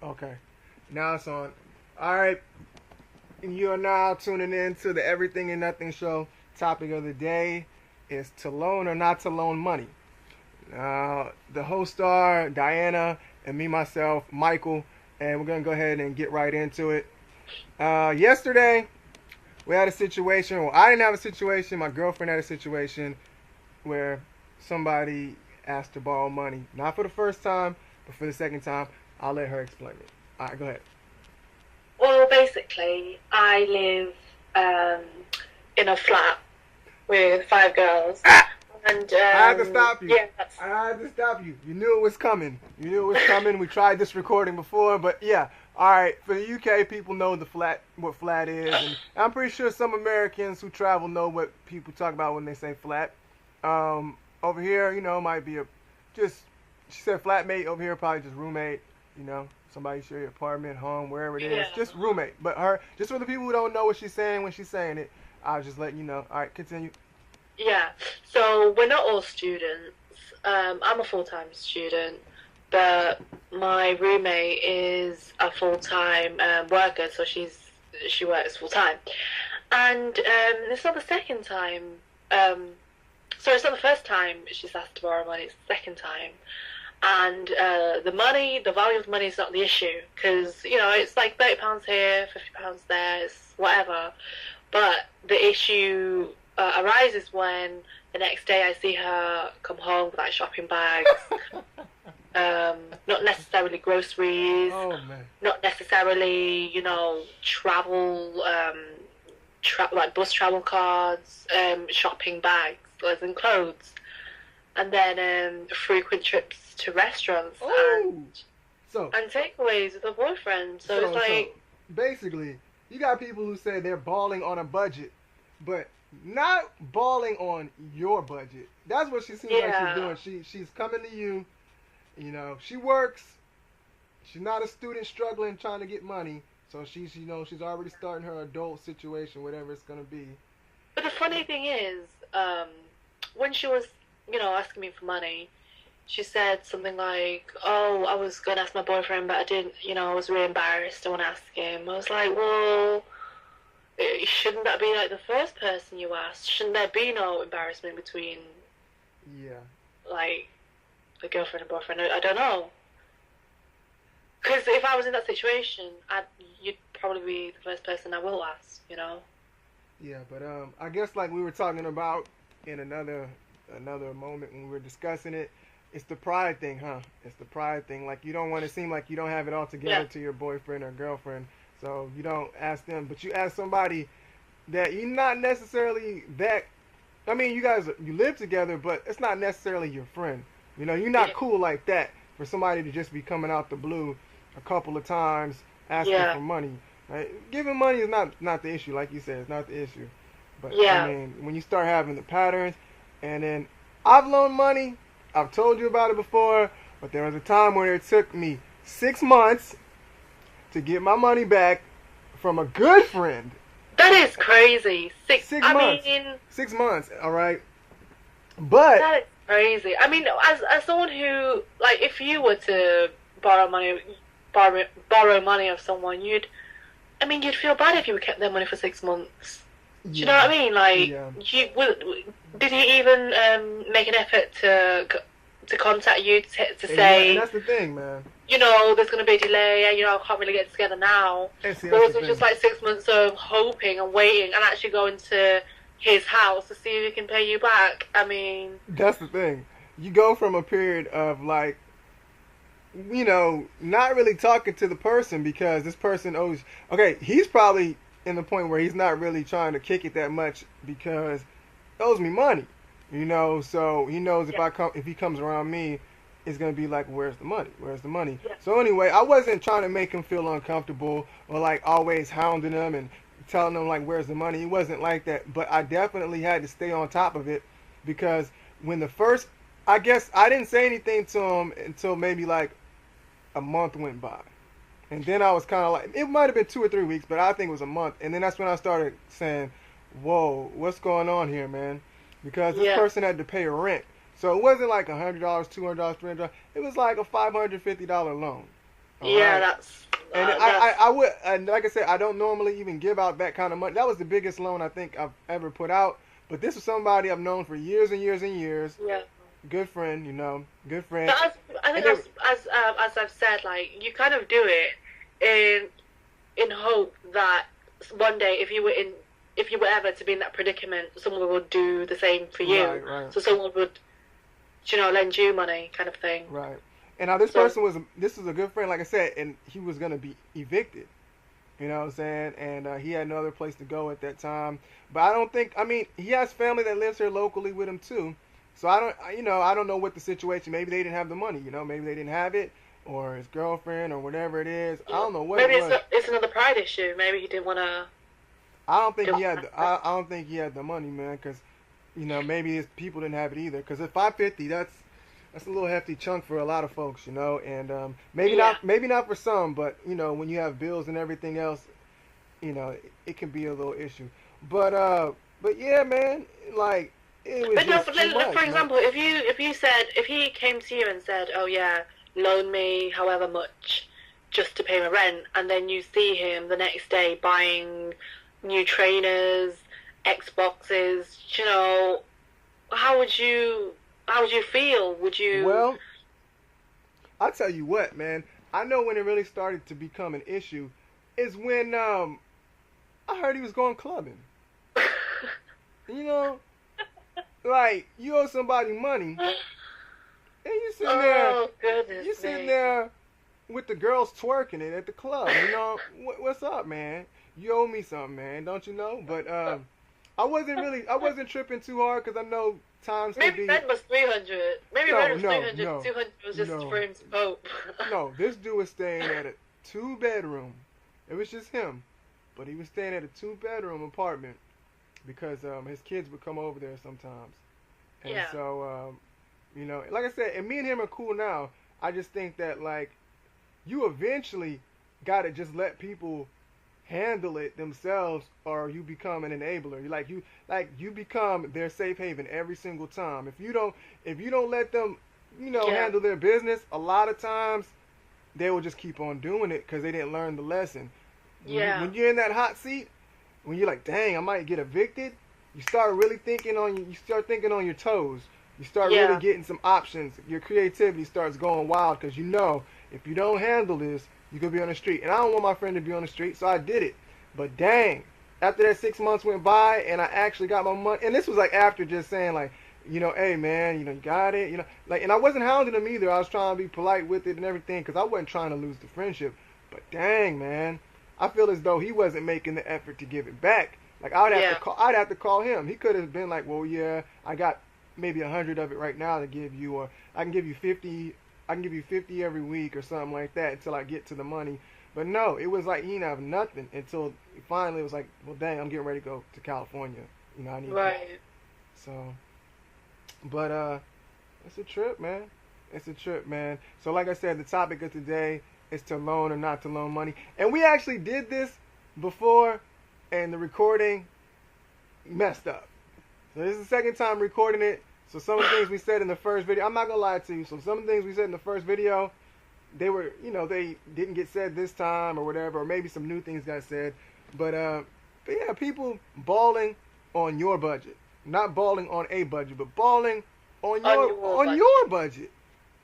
Okay. Now it's on. All right. You are now tuning in to the Everything and Nothing Show. Topic of the day is to loan or not to loan money. The hosts are Diana and me, myself, Michael, and we're going to go ahead and get right into it. Yesterday, we had a situation. Well, I didn't have a situation. My girlfriend had a situation where somebody asked to borrow money. Not for the first time, but for the second time. I'll let her explain it. All right, go ahead. Well, basically, I live in a flat with five girls, Ah! and I had to stop you. yeah, that's, I had to stop you. You knew it was coming. You knew it was coming. We tried this recording before, but yeah. All right. For the UK, people know what flat is, and I'm pretty sure some Americans who travel know what people talk about when they say flat. Over here, might be just. She said flatmate. Over here, probably just roommate. Somebody share your apartment, home, wherever it is. yeah, Just roommate. But just for the people who don't know what she's saying when she's saying it, I'll just let you know. All right, continue. yeah. So we're not all students. I'm a full-time student, but my roommate is a full-time worker, so she works full-time, and it's not the second time. Um, so it's not the first time she's asked to borrow money. It's the second time. And the value of money is not the issue because it's like £30 here, £50 there, it's whatever. But the issue arises when the next day I see her come home with like shopping bags, not necessarily groceries, Oh man. not necessarily travel, like bus travel cards, shopping bags, as in clothes, and then frequent trips to restaurants Oh. So and takeaways with a boyfriend. So it's so like, basically, you got people who say they're balling on a budget, but not balling on your budget. That's what she seems like she's yeah, doing. She's coming to you. She works. She's not a student struggling trying to get money. So she's already starting her adult situation, whatever it's gonna be. but the funny thing is, when she was, asking me for money, she said something like, "Oh, I was gonna ask my boyfriend, but I didn't. I was really embarrassed. I want to ask him." I was like, "Well, shouldn't that be like the first person you asked? Shouldn't there be no embarrassment between Yeah. like a girlfriend and boyfriend? I don't know. Because if I was in that situation, you'd probably be the first person I will ask. Yeah, but I guess like we were talking about in another moment when we were discussing it, it's the pride thing, huh? It's the pride thing. Like you don't want to seem like you don't have it all together Yeah, to your boyfriend or girlfriend, so you don't ask them, but you ask somebody that you're not necessarily that. I mean, you live together, but it's not necessarily your friend. You're not yeah, cool like that for somebody to just be coming out the blue a couple of times asking yeah, for money. Right? Giving money is not the issue, like you said, it's not the issue. But I yeah. mean, when you start having the patterns, and then I've loaned money. I've told you about it before, but there was a time where it took me 6 months to get my money back from a good friend. That is crazy. Six I months. mean, 6 months. All right. But that is crazy. I mean, as someone who, like, if you were to borrow money of someone, you'd feel bad if you kept their money for 6 months. Do you know what yeah, I mean? Like, yeah. did he even make an effort to contact you to And say, that's the thing, man. there's going to be a delay, and I can't really get together now? And see, Or that's the was it just thing. like 6 months of hoping and waiting and actually going to his house to see if he can pay you back? I mean, That's the thing. You go from a period of like, not really talking to the person because this person owes. Okay, he's probably in the point where he's not really trying to kick it that much because he owes me money. So he knows yeah, if he comes around me, it's gonna be like, where's the money? Where's the money? yeah, So anyway, I wasn't trying to make him feel uncomfortable or like always hounding him and telling him like, where's the money? It wasn't like that, but I definitely had to stay on top of it because when the first, I guess I didn't say anything to him until maybe like a month went by. And then I was kind of like, it might have been 2 or 3 weeks, but I think it was a month. And then that's when I started saying, whoa, what's going on here, man? Because this yeah, person had to pay rent. So it wasn't like $100, $200, $300. It was like a $550 loan. All Yeah, right. that's And that's I would, and like I said, I don't normally even give out that kind of money. That was the biggest loan I think I've ever put out. But this was somebody I've known for years and years and years. yeah. Good friend, good friend. But I And think they, as I've said, like you kind of do it in hope that one day if you were ever to be in that predicament, someone would do the same for right, you. right, So someone would, lend you money, kind of thing. right. And now this So person this was a good friend, like I said, and he was gonna be evicted. You know what I'm saying? And he had no other place to go at that time. But I don't think. I mean, he has family that lives here locally with him too. So I don't know what the situation. Maybe they didn't have the money. Maybe they didn't have it, or his girlfriend, or whatever it is. I yeah. don't know what it Maybe was. it's another pride issue. Maybe he didn't want to. I don't think he had. Didn't I don't think he had the money, man. Because maybe his people didn't have it either. Because at 550, that's a little hefty chunk for a lot of folks, and yeah. maybe not for some, but when you have bills and everything else, it can be a little issue. But yeah, man, like it was But no, just too for much, man. example, if he came to you and said, "Oh yeah, loan me however much just to pay my rent," and then you see him the next day buying new trainers, Xboxes, how would you feel? Would you? Well, I'll tell you what, man. I know when it really started to become an issue is when I heard he was going clubbing. You know, like you owe somebody money, and Oh goodness you sitting me! there with the girls twerking it at the club. What's up, man? You owe me something, man. Don't you know? But I wasn't tripping too hard because I know times can Maybe be. rent was 300. Maybe No, rent was no, 300. no, 200 was just no, for him to cope. no. This dude was staying at a 2 bedroom. It was just him, but he was staying at a 2 bedroom apartment because his kids would come over there sometimes, and Yeah, so like I said, and me and him are cool now. I just think that like you eventually gotta just let people handle it themselves, or you become an enabler. You become their safe haven every single time. If you don't let them yeah, handle their business, a lot of times they will just keep on doing it because they didn't learn the lesson. yeah, When you're in that hot seat, when you're like, dang, I might get evicted, you start really you start thinking on your toes. You start really yeah, getting some options. Your creativity starts going wild because if you don't handle this, you could be on the street. And I don't want my friend to be on the street, so I did it. But dang, after that 6 months went by and I actually got my money, and this was like after just saying like, hey man, you got it, like, and I wasn't hounding him either. I was trying to be polite with it and everything because I wasn't trying to lose the friendship. But dang, man, I feel as though he wasn't making the effort to give it back. Like yeah, I'd have to call him. He could have been like, well, yeah, I got maybe 100 of it right now to give you, or I can give you 50. I can give you 50 every week or something like that until I get to the money. But no, it was like he didn't have nothing until finally it was like, well, dang, I'm getting ready to go to California. I need this. right. So, but it's a trip, man. It's a trip, man. So, like I said, the topic of today is to loan or not to loan money, and we actually did this before, and the recording messed up. So this is the second time recording it. So some of the things we said in the first video, I'm not gonna lie to you. So some of the things we said in the first video, they were, they didn't get said this time or whatever, or maybe some new things got said. But yeah, people balling on your budget, not balling on a budget, but balling on your budget,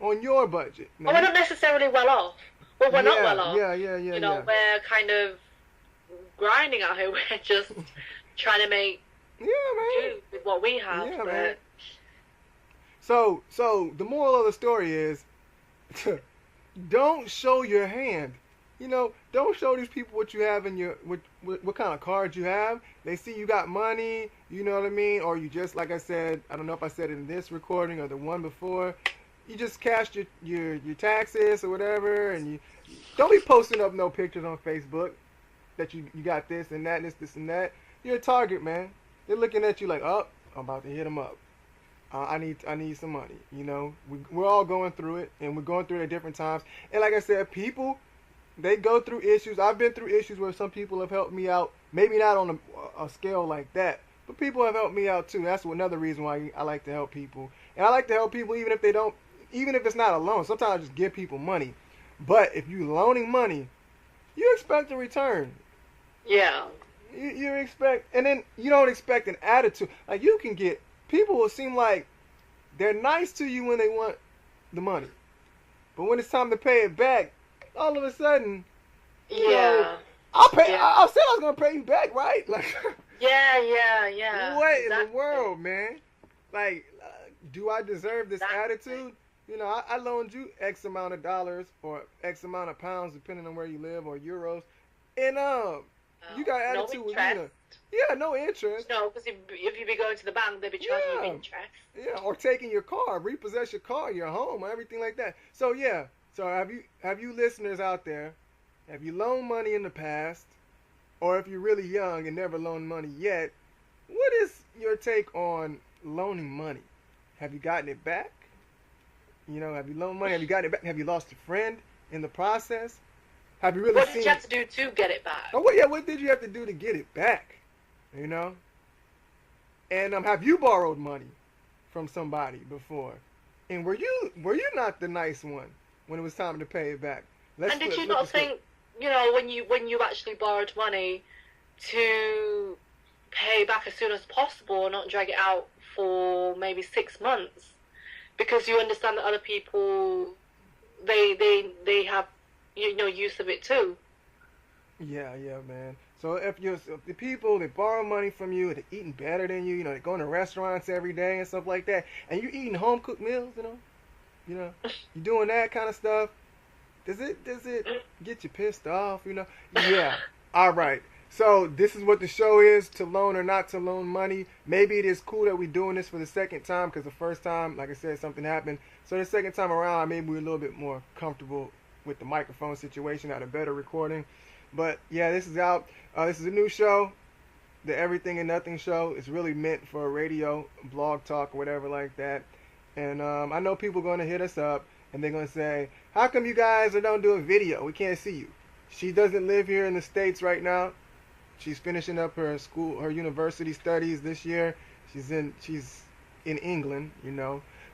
on your budget. Well, we're not necessarily well off. Well, we're not well off. Yeah. We're kind of grinding out here. We're just trying to make Yeah, man. do with what we have. Yeah, but man. So the moral of the story is, don't show your hand. Don't show these people what you have in your what kind of cards you have. They see you got money, you know what I mean, or you just, like I said, I don't know if I said it in this recording or the one before. You just cashed your taxes or whatever, and you don't be posting up no pictures on Facebook that you got this and that and this and that. You're a target, man. They're looking at you like, oh, I'm about to hit them up. I need some money. We're all going through it, and we're going through it at different times. And like I said, people, they go through issues. I've been through issues where some people have helped me out. Maybe not on a scale like that, but people have helped me out too. That's another reason why I like to help people. And I like to help people even if it's not a loan. Sometimes I just give people money. But if you loaning money, you expect a return. Yeah. You expect, and then you don't expect an attitude. Like you can get people will seem like they're nice to you when they want the money, but when it's time to pay it back, all of a sudden, you know, Yeah. I'll pay. Yeah. I said I was gonna pay you back, right? Like, Yeah. Yeah. Yeah. what in the Exactly. world, man? Like, do I deserve this Exactly. attitude? You know, I loaned you X amount of dollars or X amount of pounds, depending on where you live, or euros, and you got No attitude with me. interest. Yeah, no interest. No, because if you be going to the bank, they'd be charging you Yeah, interest. yeah, or taking your car, repossess your car, your home, everything like that. So yeah, so have you listeners out there? Have you loaned money in the past, or if you're really young and never loaned money yet? What is your take on loaning money? Have you gotten it back? You know, have you loaned money? Have you gotten it back? Have you lost a friend in the process? Have you really What did seen? you have to do to get it back? Oh, well, yeah. What did you have to do to get it back? You know, and have you borrowed money from somebody before? And were you not the nice one when it was time to pay it back? And did you flip not the script. think, when you actually borrowed money, to pay back as soon as possible and not drag it out for maybe 6 months? Because you understand that other people, they have, use of it too. Yeah, yeah, man. So if the people that borrow money from you, they're eating better than you, they're going to restaurants every day and stuff like that, and you're eating home cooked meals, you're doing that kind of stuff. Does it get you pissed off? Yeah. All right. So this is what the show is: to loan or not to loan money. Maybe it is cool that we're doing this for the second time because the first time, like I said, something happened. So the second time around, maybe we're a little bit more comfortable with the microphone situation, had a better recording. But yeah, this is out. This is a new show, the Everything and Nothing Show. It's really meant for a radio, blog talk, or whatever like that. And I know people are going to hit us up and they're going to say, how come you guys don't do a video? We can't see you. She doesn't live here in the States right now. She's finishing up her university studies this year. She's in England,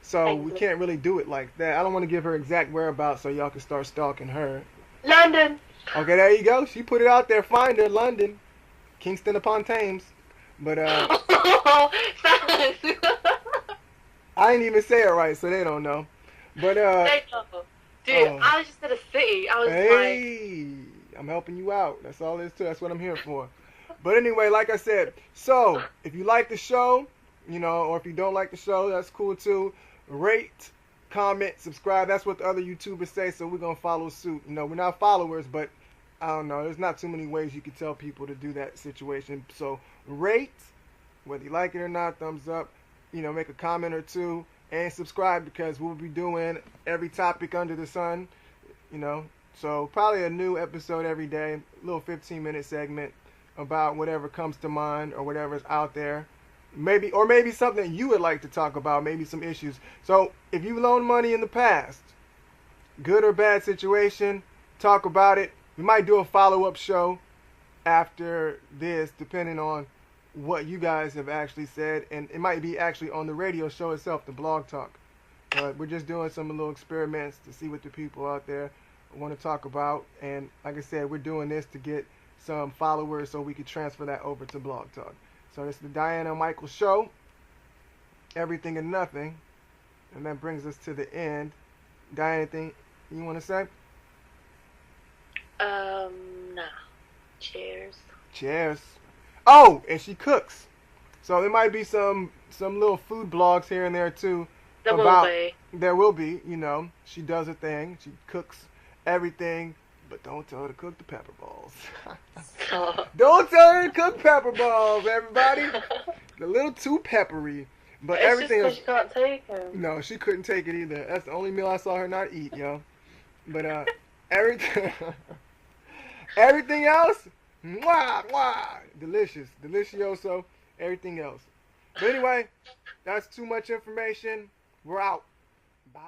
So we can't really do it like that. I don't want to give her exact whereabouts so y'all can start stalking her. London. Okay, there you go. She put it out there. Find her, London, Kingston upon Thames. But Thanks. I didn't even say it right, so they don't know. But They know. Dude, I just said a city. I was hey, I'm helping you out. That's all there is to it. That's what I'm here for. But anyway, like I said, so if you like the show, or if you don't like the show, that's cool too. Rate, comment, subscribe. That's what the other YouTubers say, so we're going to follow suit. We're not followers, but I don't know. There's not too many ways you can tell people to do that situation. So rate, whether you like it or not, thumbs up. Make a comment or two. And subscribe because we'll be doing every topic under the sun. So probably a new episode every day. A little 15-minute segment about whatever comes to mind or whatever's out there. Maybe something you would like to talk about, maybe some issues. So if you loaned money in the past, good or bad situation, talk about it. We might do a follow-up show after this, depending on what you guys have actually said. And it might be actually on the radio show itself, the blog talk. But we're just doing some little experiments to see what the people out there want to talk about. And like I said, we're doing this to get some followers so we can transfer that over to Blog Talk. So this is the Diana Michael Show, Everything and Nothing, and that brings us to the end. Diana, anything you want to say? nah. Cheers. Cheers. Oh, and she cooks, so there might be some little food blogs here and there too. There will be. There will be. She does a thing. She cooks everything. But don't tell her to cook the pepper balls. Don't tell her to cook pepper balls, everybody. A little too peppery. But It's everything just 'cause she can't take them. No, she couldn't take it either. That's the only meal I saw her not eat, yo. But everything everything else, mwah, mwah, delicious. Delicioso, everything else. But anyway, that's too much information. We're out. Bye.